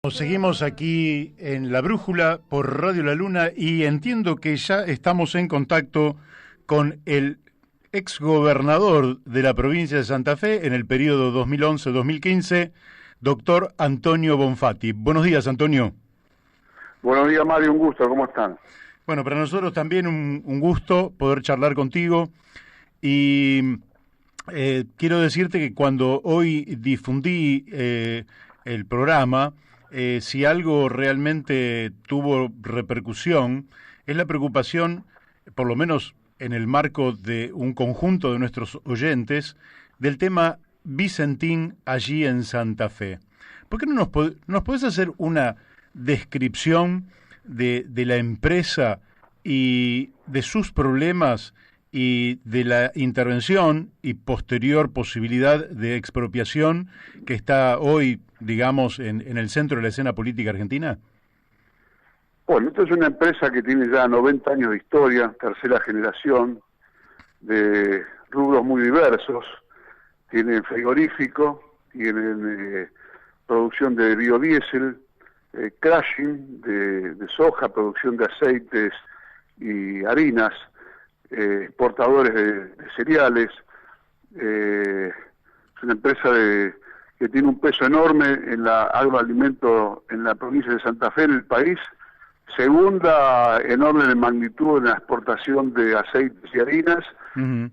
Seguimos aquí en La Brújula por Radio La Luna y entiendo que ya estamos en contacto con el exgobernador de la provincia de Santa Fe en el periodo 2011-2015, doctor Antonio Bonfatti. Buenos días, Antonio. Buenos días, Mario, un gusto, ¿cómo están? Bueno, para nosotros también un gusto poder charlar contigo y quiero decirte que cuando hoy difundí el programa, si algo realmente tuvo repercusión, es la preocupación, por lo menos en el marco de un conjunto de nuestros oyentes, del tema Vicentín allí en Santa Fe. ¿Por qué no nos podés hacer una descripción de la empresa y de sus problemas y de la intervención y posterior posibilidad de expropiación que está hoy, digamos, en el centro de la escena política argentina? Bueno, esto es una empresa que tiene ya 90 años de historia, tercera generación, de rubros muy diversos. Tienen frigorífico, tienen producción de biodiesel, crushing de soja, producción de aceites y harinas, exportadores de cereales. Es una empresa que tiene un peso enorme en la agroalimento en la provincia de Santa Fe, en el país. Segunda enorme de magnitud en la exportación de aceites y harinas,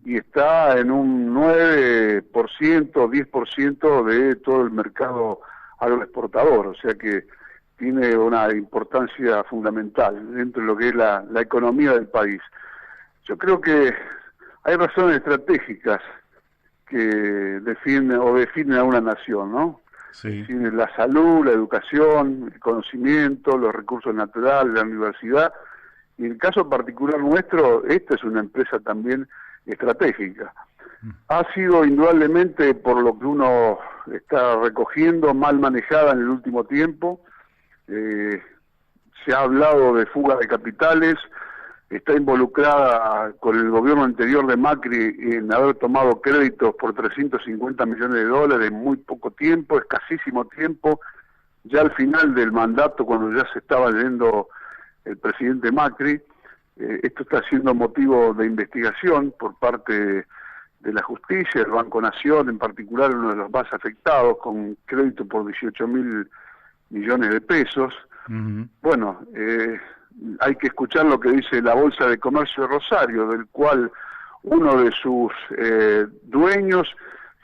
y está en un 9%, 10% de todo el mercado agroexportador, o sea que tiene una importancia fundamental dentro de lo que es la economía del país. Yo creo que hay razones estratégicas que definen a una nación, ¿no? Sí. La salud, la educación, el conocimiento, los recursos naturales, la universidad. Y en el caso particular nuestro, esta es una empresa también estratégica. Ha sido indudablemente, por lo que uno está recogiendo, mal manejada en el último tiempo. Se ha hablado de fuga de capitales, está involucrada con el gobierno anterior de Macri en haber tomado créditos por 350 millones de dólares en muy poco tiempo, escasísimo tiempo. Ya al final del mandato, cuando ya se estaba yendo el presidente Macri, esto está siendo motivo de investigación por parte de la justicia, el Banco Nación en particular, uno de los más afectados, con crédito por 18.000 millones de pesos. Bueno, hay que escuchar lo que dice la Bolsa de Comercio de Rosario, del cual uno de sus dueños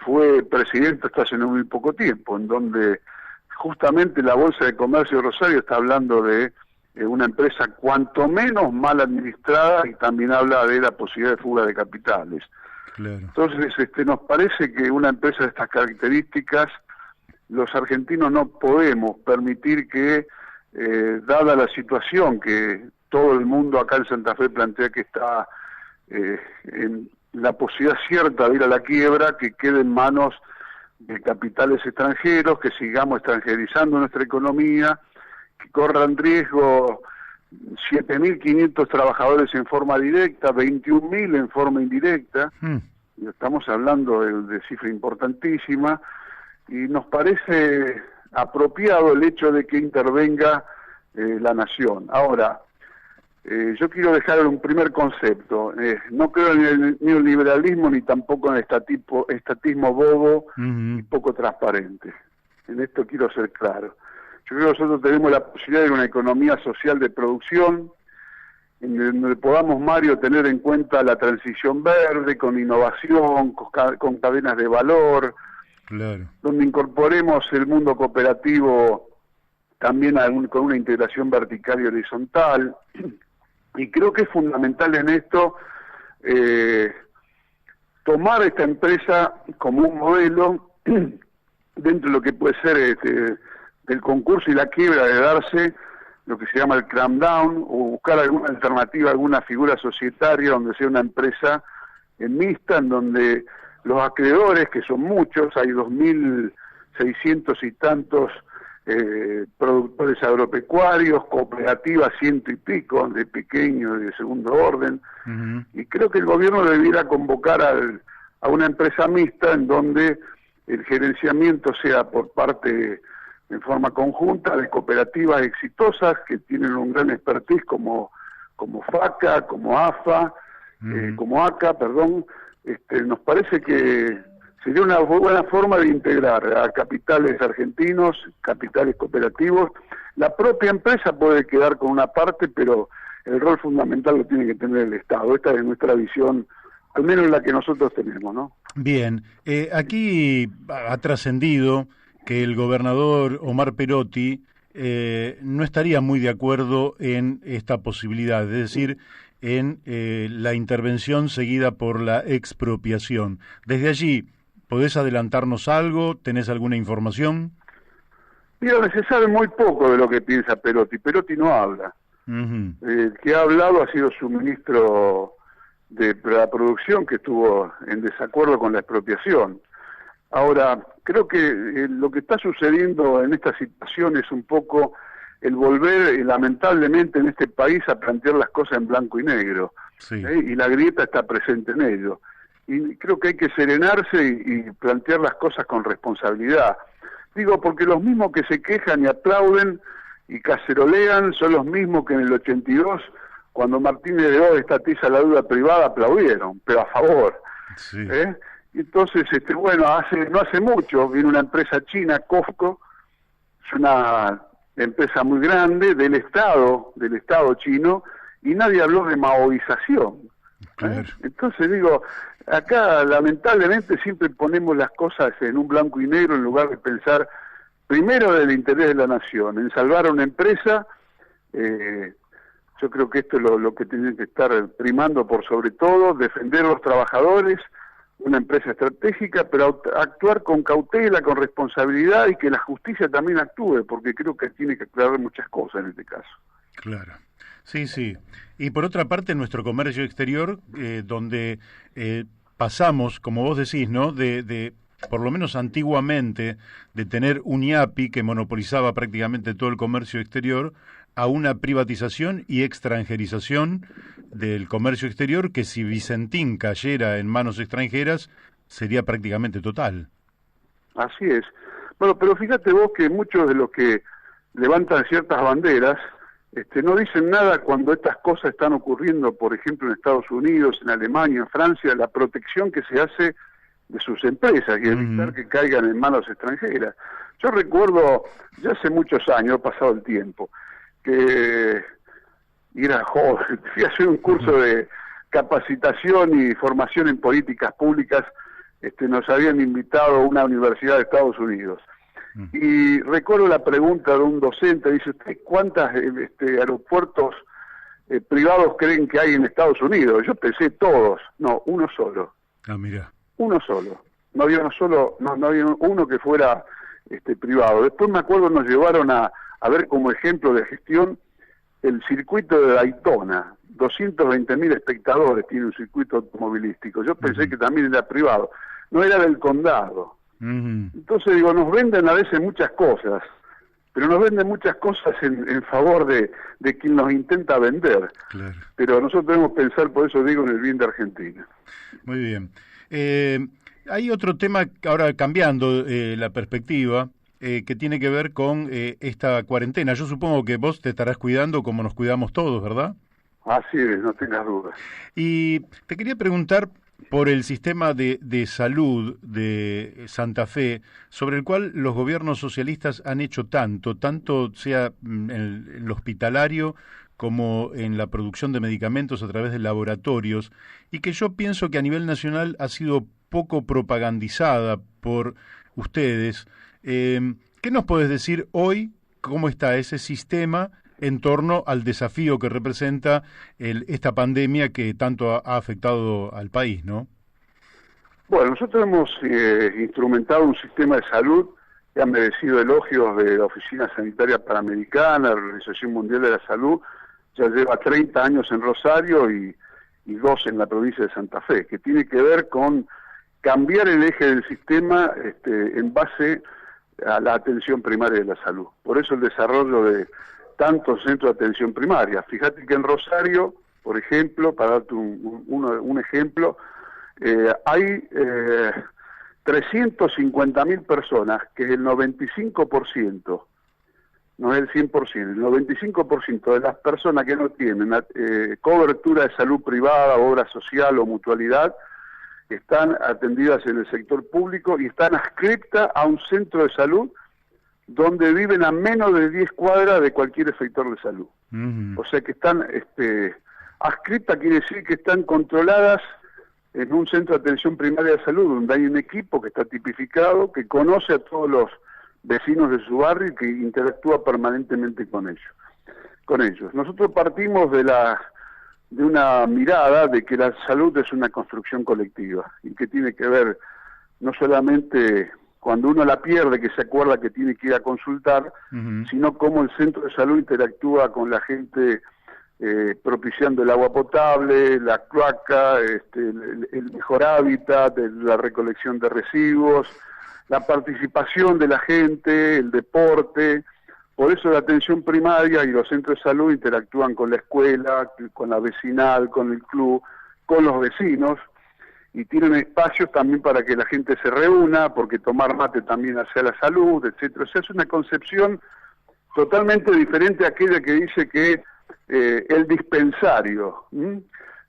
fue presidente hasta hace no muy poco tiempo, en donde justamente la Bolsa de Comercio de Rosario está hablando de una empresa cuanto menos mal administrada, y también habla de la posibilidad de fuga de capitales. Claro. Entonces, nos parece que una empresa de estas características, los argentinos no podemos permitir que, dada la situación que todo el mundo acá en Santa Fe plantea que está en la posibilidad cierta de ir a la quiebra, que quede en manos de capitales extranjeros, que sigamos extranjerizando nuestra economía, que corran riesgo 7.500 trabajadores en forma directa, 21.000 en forma indirecta. Estamos hablando de cifra importantísima, y nos parece apropiado el hecho de que intervenga la nación. Ahora, yo quiero dejar un primer concepto. No creo en el neoliberalismo ni tampoco en el estatismo bobo y poco transparente. En esto quiero ser claro. Yo creo que nosotros tenemos la posibilidad de una economía social de producción, en donde podamos, Mario, tener en cuenta la transición verde, con innovación, con cadenas de valor, Claro. donde incorporemos el mundo cooperativo también con una integración vertical y horizontal. Y creo que es fundamental en esto tomar esta empresa como un modelo dentro de lo que puede ser del concurso y la quiebra, de darse lo que se llama el cram down, o buscar alguna alternativa, alguna figura societaria donde sea una empresa mixta, en donde los acreedores, que son muchos, hay 2.600 y tantos productores agropecuarios, cooperativas 100 y pico, de pequeño y de segundo orden, y creo que el gobierno debiera convocar a una empresa mixta en donde el gerenciamiento sea por parte en forma conjunta de cooperativas exitosas que tienen un gran expertise como FACA, como AFA, como ACA, perdón. Nos parece que sería una buena forma de integrar a capitales argentinos, capitales cooperativos. La propia empresa puede quedar con una parte, pero el rol fundamental lo tiene que tener el Estado. Esta es nuestra visión, al menos la que nosotros tenemos, ¿no? Bien, aquí ha trascendido que el gobernador Omar Perotti no estaría muy de acuerdo en esta posibilidad, es decir, en la intervención seguida por la expropiación. Desde allí, ¿podés adelantarnos algo? ¿Tenés alguna información? Mira, se sabe muy poco de lo que piensa Perotti. Perotti no habla. El que ha hablado ha sido su ministro de la producción, que estuvo en desacuerdo con la expropiación. Ahora, creo que lo que está sucediendo en esta situación es un poco el volver, lamentablemente, en este país a plantear las cosas en blanco y negro. Sí. Y la grieta está presente en ello. Y creo que hay que serenarse y plantear las cosas con responsabilidad. Digo, porque los mismos que se quejan y aplauden y cacerolean son los mismos que en el 82, cuando Martínez de Oz estatiza la deuda privada, aplaudieron, pero a favor. Sí. Entonces, bueno, no hace mucho vino una empresa china, COFCO, es una empresa muy grande del Estado chino, y nadie habló de maoización. Claro. Entonces digo, acá lamentablemente siempre ponemos las cosas en un blanco y negro en lugar de pensar primero del interés de la nación, en salvar a una empresa. Yo creo que esto es lo que tiene que estar primando por sobre todo, defender a los trabajadores, una empresa estratégica, pero actuar con cautela, con responsabilidad, y que la justicia también actúe, porque creo que tiene que aclarar muchas cosas en este caso. Claro. Sí, sí. Y por otra parte, nuestro comercio exterior, donde pasamos, como vos decís, ¿no?, de por lo menos antiguamente, de tener un IAPI que monopolizaba prácticamente todo el comercio exterior, a una privatización y extranjerización del comercio exterior que, si Vicentín cayera en manos extranjeras, sería prácticamente total. Así es. Bueno, pero fíjate vos que muchos de los que levantan ciertas banderas no dicen nada cuando estas cosas están ocurriendo, por ejemplo, en Estados Unidos, en Alemania, en Francia, la protección que se hace de sus empresas y evitar que caigan en manos extranjeras. Yo recuerdo, ya hace muchos años, pasado el tiempo, que era joven, fui a hacer un curso de capacitación y formación en políticas públicas. Nos habían invitado a una universidad de Estados Unidos. Y recuerdo la pregunta de un docente, dice: ¿usted cuántos aeropuertos privados creen que hay en Estados Unidos? Yo pensé todos. No, uno solo. Ah, mira. Uno solo. No había uno que fuera privado. Después me acuerdo nos llevaron a ver como ejemplo de gestión el circuito de Daytona. 220.000 espectadores tiene un circuito automovilístico. Yo pensé que también era privado. No, era del condado. Entonces digo, nos venden a veces muchas cosas, pero nos venden muchas cosas en favor de quien nos intenta vender. Claro. Pero nosotros debemos pensar, por eso digo, en el bien de Argentina. Muy bien. Hay otro tema, ahora cambiando la perspectiva, que tiene que ver con esta cuarentena. Yo supongo que vos te estarás cuidando como nos cuidamos todos, ¿verdad? Así es, no tengas dudas. Y te quería preguntar por el sistema de salud de Santa Fe, sobre el cual los gobiernos socialistas han hecho tanto sea en lo hospitalario como en la producción de medicamentos a través de laboratorios, y que yo pienso que a nivel nacional ha sido poco propagandizada por ustedes. ¿Qué nos podés decir hoy? ¿Cómo está ese sistema en torno al desafío que representa esta pandemia que tanto ha afectado al país, ¿no? Bueno, nosotros hemos instrumentado un sistema de salud que ha merecido elogios de la Oficina Sanitaria Panamericana, la Organización Mundial de la Salud. Ya lleva 30 años en Rosario y 2 en la provincia de Santa Fe, que tiene que ver con cambiar el eje del sistema en base a la atención primaria de la salud. Por eso el desarrollo de tantos centros de atención primaria. Fíjate que en Rosario, por ejemplo, para darte un ejemplo, hay 350.000 personas, que es el 95% no es el 100%, el 95% de las personas que no tienen cobertura de salud privada, obra social o mutualidad, están atendidas en el sector público y están adscriptas a un centro de salud donde viven a menos de 10 cuadras de cualquier efector de salud. O sea que están adscriptas, quiere decir que están controladas en un centro de atención primaria de salud, donde hay un equipo que está tipificado, que conoce a todos los vecinos de su barrio y que interactúa permanentemente con ellos. Nosotros partimos de una mirada de que la salud es una construcción colectiva y que tiene que ver no solamente cuando uno la pierde, que se acuerda que tiene que ir a consultar, sino cómo el centro de salud interactúa con la gente, propiciando el agua potable, la cloaca, el mejor hábitat, la recolección de residuos, la participación de la gente, el deporte. Por eso la atención primaria y los centros de salud interactúan con la escuela, con la vecinal, con el club, con los vecinos, y tienen espacios también para que la gente se reúna, porque tomar mate también hace a la salud, etcétera. O sea, es una concepción totalmente diferente a aquella que dice que el dispensario,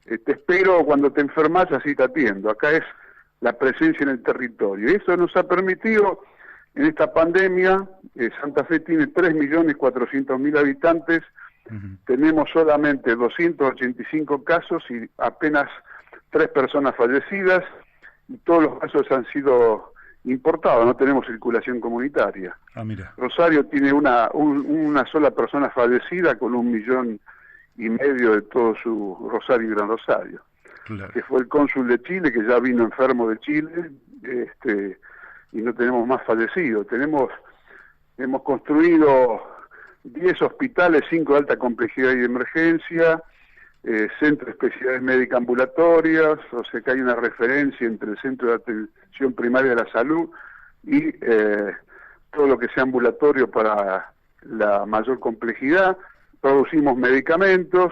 te espero cuando te enfermas, así te atiendo. Acá es la presencia en el territorio. Y eso nos ha permitido, en esta pandemia, Santa Fe tiene 3.400.000 habitantes, tenemos solamente 285 casos y apenas 3 personas fallecidas, y todos los casos han sido importados, no tenemos circulación comunitaria. Mira. Rosario tiene una sola persona fallecida con 1,5 millones de todo su Rosario y Gran Rosario. Claro. Que fue el cónsul de Chile, que ya vino enfermo de Chile, y no tenemos más fallecidos. Hemos construido 10 hospitales, 5 de alta complejidad y de emergencia, centro de especialidades médicas ambulatorias, o sea que hay una referencia entre el centro de atención primaria de la salud y todo lo que sea ambulatorio para la mayor complejidad. Producimos medicamentos,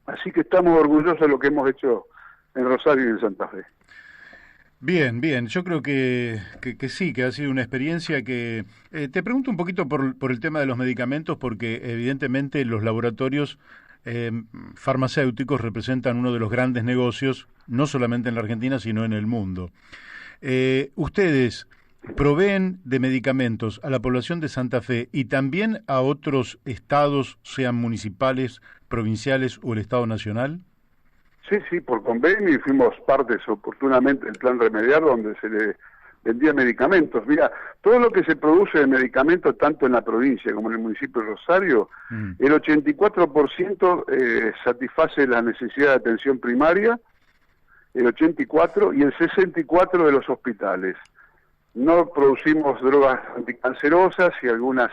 así que estamos orgullosos de lo que hemos hecho en Rosario y en Santa Fe. Bien, bien. Yo creo que sí, que ha sido una experiencia que... te pregunto un poquito por el tema de los medicamentos, porque evidentemente los laboratorios farmacéuticos representan uno de los grandes negocios, no solamente en la Argentina, sino en el mundo. Ustedes proveen de medicamentos a la población de Santa Fe y también a otros estados, sean municipales, provinciales o el Estado Nacional. Sí, por convenio, y fuimos partes oportunamente del plan Remediar, donde se le vendía medicamentos. Mira, todo lo que se produce de medicamentos, tanto en la provincia como en el municipio de Rosario, el 84% satisface la necesidad de atención primaria, el 84%, y el 64% de los hospitales. No producimos drogas anticancerosas y algunas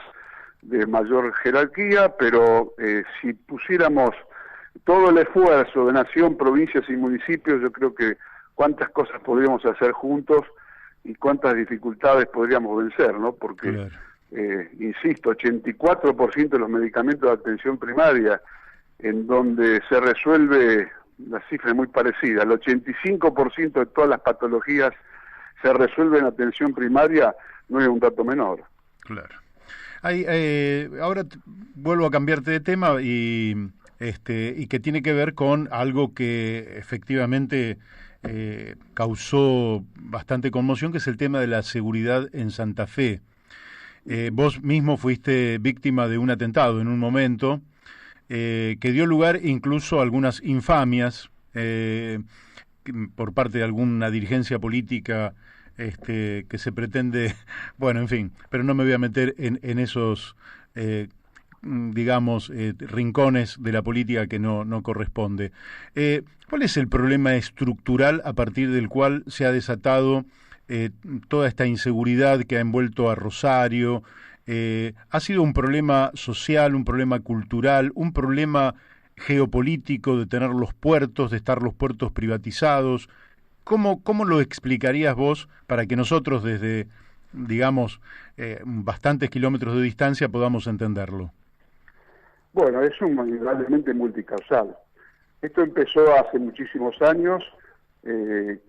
de mayor jerarquía, pero si pusiéramos todo el esfuerzo de nación, provincias y municipios, yo creo que cuántas cosas podríamos hacer juntos y cuántas dificultades podríamos vencer, ¿no? Porque, claro, insisto, 84% de los medicamentos de atención primaria, en donde se resuelve, la cifra es muy parecida, el 85% de todas las patologías se resuelven en atención primaria, no es un dato menor. Claro. Ahora vuelvo a cambiarte de tema y que tiene que ver con algo que efectivamente causó bastante conmoción, que es el tema de la seguridad en Santa Fe. Vos mismo fuiste víctima de un atentado en un momento que dio lugar incluso a algunas infamias por parte de alguna dirigencia política que se pretende, bueno, en fin, pero no me voy a meter en esos rincones de la política que no corresponde. ¿Cuál es el problema estructural a partir del cual se ha desatado toda esta inseguridad que ha envuelto a Rosario? ¿Ha sido un problema social, un problema cultural, un problema geopolítico de tener los puertos, de estar los puertos privatizados? ¿Cómo lo explicarías vos para que nosotros desde, bastantes kilómetros de distancia podamos entenderlo? Bueno, es indudablemente multicausal. Esto empezó hace muchísimos años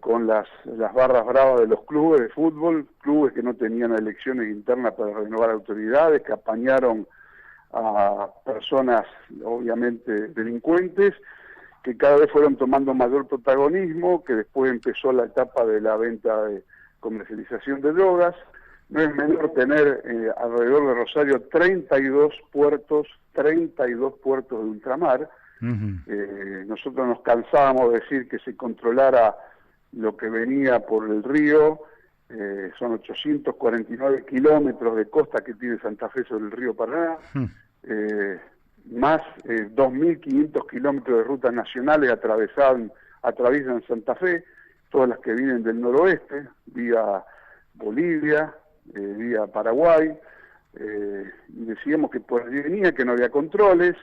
con las barras bravas de los clubes de fútbol, clubes que no tenían elecciones internas para renovar autoridades, que apañaron a personas obviamente delincuentes, que cada vez fueron tomando mayor protagonismo, que después empezó la etapa de la venta de comercialización de drogas. No es menor tener alrededor de Rosario 32 puertos de ultramar. Nosotros nos cansábamos de decir que se controlara lo que venía por el río. Son 849 kilómetros de costa que tiene Santa Fe sobre el río Paraná, más 2.500 kilómetros de rutas nacionales atraviesan Santa Fe, todas las que vienen del noroeste, vía Bolivia, vía Paraguay, y decíamos que por allí venía, que no había controles.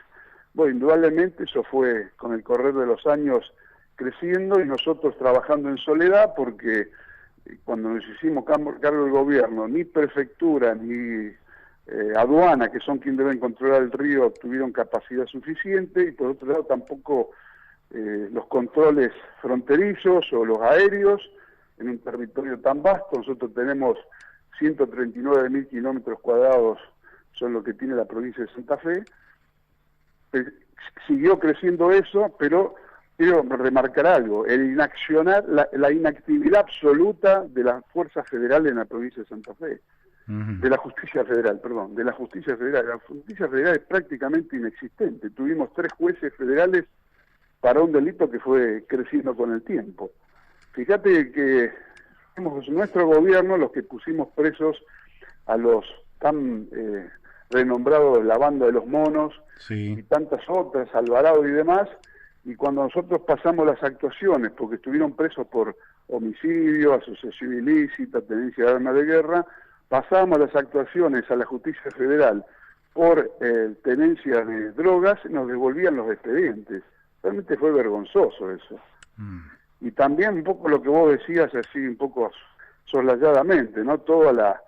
Bueno, indudablemente eso fue con el correr de los años creciendo y nosotros trabajando en soledad, porque cuando nos hicimos cargo del gobierno, ni prefectura ni aduana, que son quienes deben controlar el río, tuvieron capacidad suficiente, y por otro lado tampoco los controles fronterizos o los aéreos en un territorio tan vasto. Nosotros tenemos 139.000 kilómetros cuadrados, son lo que tiene la provincia de Santa Fe. Siguió creciendo eso, pero quiero remarcar algo: la inactividad absoluta de las fuerzas federales en la provincia de Santa Fe, de la justicia federal, perdón, de la justicia federal. La justicia federal es prácticamente inexistente. Tuvimos 3 jueces federales para un delito que fue creciendo con el tiempo. Fíjate que fuimos nuestro gobierno los que pusimos presos a los tan renombrados la banda de los monos, sí, y tantas otras, Alvarado y demás, y cuando nosotros pasamos las actuaciones, porque estuvieron presos por homicidio, asociación ilícita, tenencia de armas de guerra, pasamos las actuaciones a la justicia federal por tenencia de drogas, nos devolvían los expedientes. Realmente fue vergonzoso eso. Y también un poco lo que vos decías, así un poco soslayadamente, ¿no? Toda la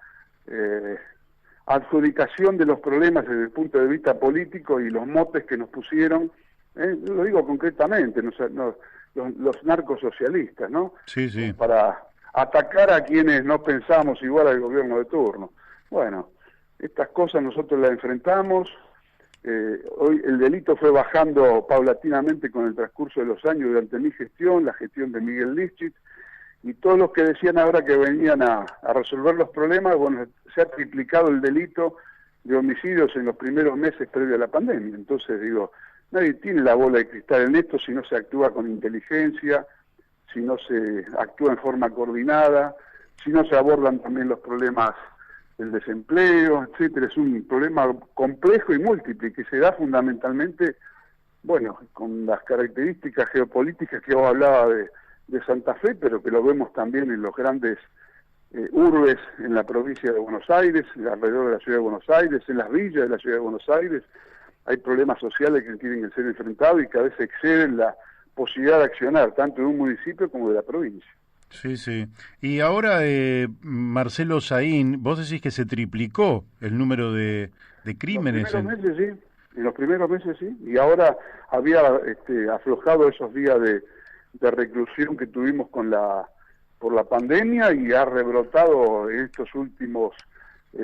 adjudicación de los problemas desde el punto de vista político y los motes que nos pusieron, lo digo concretamente, los narcosocialistas, ¿no? Sí, sí. Para atacar a quienes no pensamos igual al gobierno de turno. Bueno, estas cosas nosotros las enfrentamos. Hoy el delito fue bajando paulatinamente con el transcurso de los años durante mi gestión, la gestión de Miguel Lischit, y todos los que decían ahora que venían a resolver los problemas, bueno, se ha triplicado el delito de homicidios en los primeros meses previo a la pandemia. Entonces digo, nadie tiene la bola de cristal en esto si no se actúa con inteligencia, si no se actúa en forma coordinada, si no se abordan también los problemas del desempleo, etcétera. Es un problema complejo y múltiple que se da fundamentalmente, bueno, con las características geopolíticas que vos hablabas de Santa Fe, pero que lo vemos también en los grandes urbes en la provincia de Buenos Aires, alrededor de la ciudad de Buenos Aires, en las villas de la ciudad de Buenos Aires. Hay problemas sociales que tienen que ser enfrentados y que a veces exceden la posibilidad de accionar, tanto de un municipio como de la provincia. Sí, sí. Y ahora, Marcelo Saín, vos decís que se triplicó el número de crímenes. En los primeros meses sí, y ahora había aflojado esos días de reclusión que tuvimos por la pandemia, y ha rebrotado en estos últimos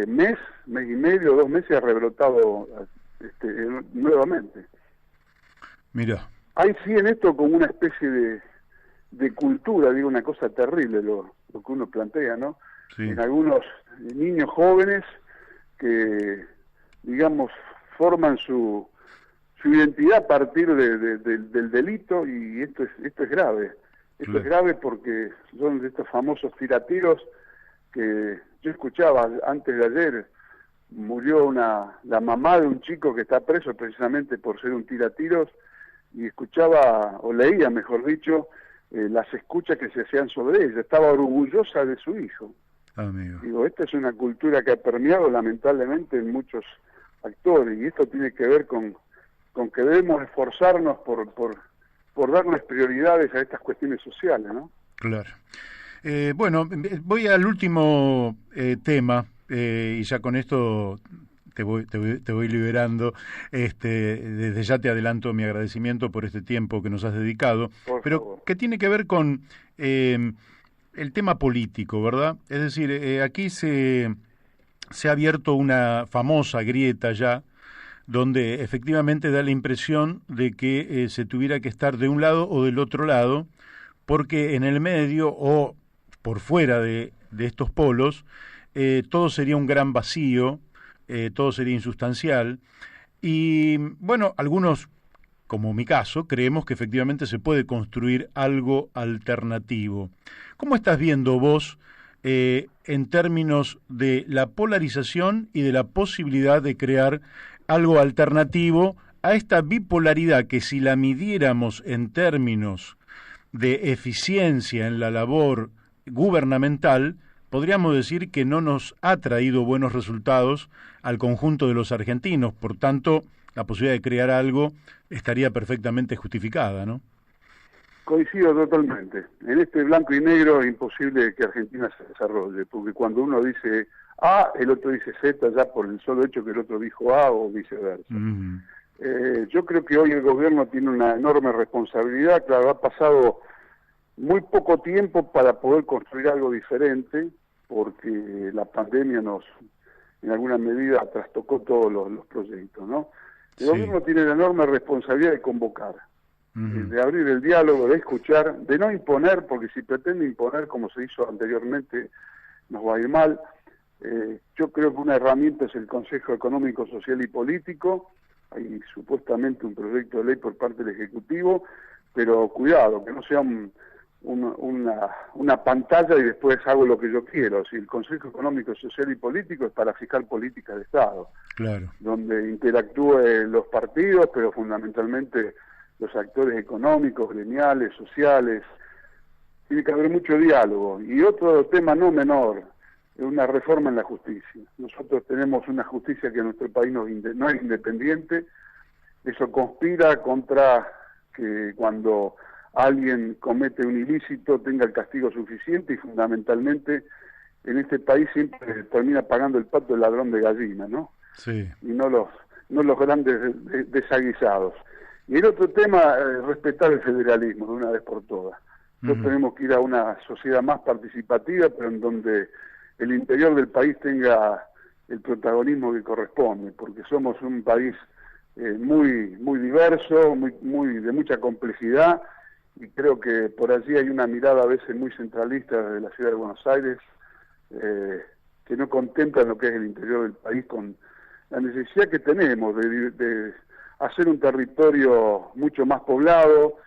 mes y medio, 2 meses, ha rebrotado nuevamente. Mira. Hay sí en esto como una especie de cultura, digo, una cosa terrible lo que uno plantea, ¿no? Sí. En algunos niños jóvenes que, digamos, forman su identidad a partir del delito, y esto es grave. Esto es grave porque son de estos famosos tiratiros que yo escuchaba antes de ayer. Murió la mamá de un chico que está preso precisamente por ser un tiratiros, y escuchaba, o leía mejor dicho, las escuchas que se hacían sobre ella. Estaba orgullosa de su hijo. Amigo. Digo, esta es una cultura que ha permeado lamentablemente en muchos actores, y esto tiene que ver con que debemos esforzarnos por darles prioridades a estas cuestiones sociales, ¿no? Claro. Bueno, voy al último tema, y ya con esto te voy liberando. Desde ya te adelanto mi agradecimiento por este tiempo que nos has dedicado, pero favor, que tiene que ver con el tema político, ¿verdad? Es decir, aquí se ha abierto una famosa grieta ya donde efectivamente da la impresión de que se tuviera que estar de un lado o del otro lado, porque en el medio o por fuera de estos polos, todo sería un gran vacío, todo sería insustancial, y bueno, algunos, como mi caso, creemos que efectivamente se puede construir algo alternativo. ¿Cómo estás viendo vos en términos de la polarización y de la posibilidad de crear algo alternativo a esta bipolaridad que, si la midiéramos en términos de eficiencia en la labor gubernamental, podríamos decir que no nos ha traído buenos resultados al conjunto de los argentinos? Por tanto, la posibilidad de crear algo estaría perfectamente justificada, ¿no? Coincido totalmente. En este blanco y negro es imposible que Argentina se desarrolle, porque cuando uno dice A, el otro dice Z, ya por el solo hecho que el otro dijo A o viceversa. Yo creo que hoy el gobierno tiene una enorme responsabilidad. Claro, ha pasado muy poco tiempo para poder construir algo diferente, porque la pandemia nos, en alguna medida, trastocó todos los proyectos, ¿no? El gobierno tiene la enorme responsabilidad de convocar, de abrir el diálogo, de escuchar, de no imponer, porque si pretende imponer como se hizo anteriormente, nos va a ir mal. Yo creo que una herramienta es el Consejo Económico, Social y Político. Hay supuestamente un proyecto de ley por parte del Ejecutivo, pero cuidado, que no sea una pantalla y después hago lo que yo quiero. Si el Consejo Económico, Social y Político es para fijar políticas de Estado, claro, donde interactúen los partidos, pero fundamentalmente los actores económicos, gremiales, sociales. Tiene que haber mucho diálogo. Y otro tema no menor, es una reforma en la justicia. Nosotros tenemos una justicia que en nuestro país no es independiente. Eso conspira contra que cuando alguien comete un ilícito tenga el castigo suficiente, y fundamentalmente en este país siempre termina pagando el pato el ladrón de gallina, ¿no? Sí. Y no los grandes desaguisados. Y el otro tema, respetar el federalismo de una vez por todas. Nosotros tenemos que ir a una sociedad más participativa, pero en donde el interior del país tenga el protagonismo que corresponde, porque somos un país muy diverso, muy de mucha complejidad, y creo que por allí hay una mirada a veces muy centralista de la ciudad de Buenos Aires, que no contempla lo que es el interior del país, con la necesidad que tenemos de hacer un territorio mucho más poblado,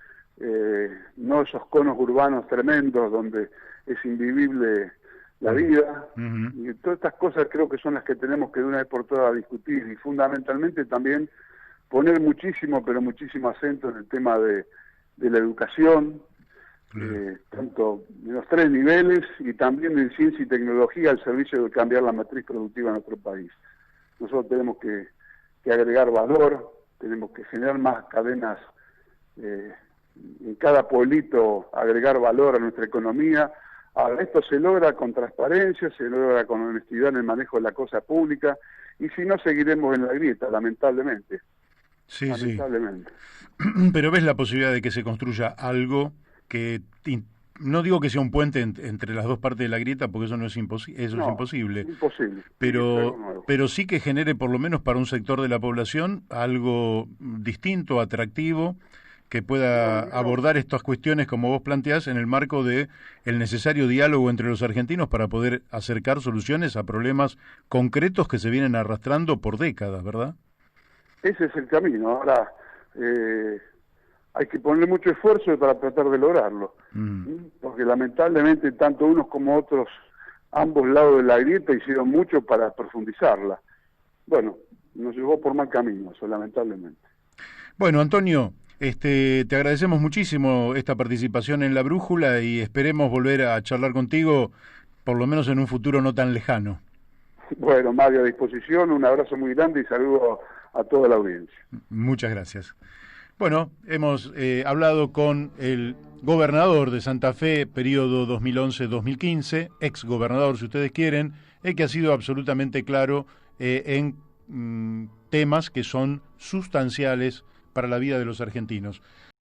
no esos conos urbanos tremendos donde es invivible la vida. Y todas estas cosas creo que son las que tenemos que de una vez por todas discutir, y fundamentalmente también poner muchísimo, pero muchísimo acento en el tema de la educación, tanto en los 3 niveles, y también en ciencia y tecnología al servicio de cambiar la matriz productiva en nuestro país. Nosotros tenemos que agregar valor, tenemos que generar más cadenas, en cada pueblito agregar valor a nuestra economía. Ahora, esto se logra con transparencia, se logra con honestidad en el manejo de la cosa pública, y si no, seguiremos en la grieta, lamentablemente. Sí, lamentablemente. Sí. Pero ves la posibilidad de que se construya algo que, no digo que sea un puente entre las dos partes de la grieta, porque eso no es imposible, es imposible. Imposible. Pero sí que genere, por lo menos para un sector de la población, algo distinto, atractivo, que pueda abordar estas cuestiones, como vos planteás, en el marco de el necesario diálogo entre los argentinos para poder acercar soluciones a problemas concretos que se vienen arrastrando por décadas, ¿verdad? Ese es el camino. Ahora, hay que poner mucho esfuerzo para tratar de lograrlo, porque lamentablemente tanto unos como otros, ambos lados de la grieta, hicieron mucho para profundizarla. Bueno, nos llevó por mal camino, eso, lamentablemente. Bueno, Antonio, te agradecemos muchísimo esta participación en La Brújula y esperemos volver a charlar contigo, por lo menos en un futuro no tan lejano. Bueno, Mario, a disposición, un abrazo muy grande y saludo a toda la audiencia. Muchas gracias. Bueno, hemos hablado con el gobernador de Santa Fe, periodo 2011-2015, ex gobernador si ustedes quieren, que ha sido absolutamente claro en temas que son sustanciales para la vida de los argentinos.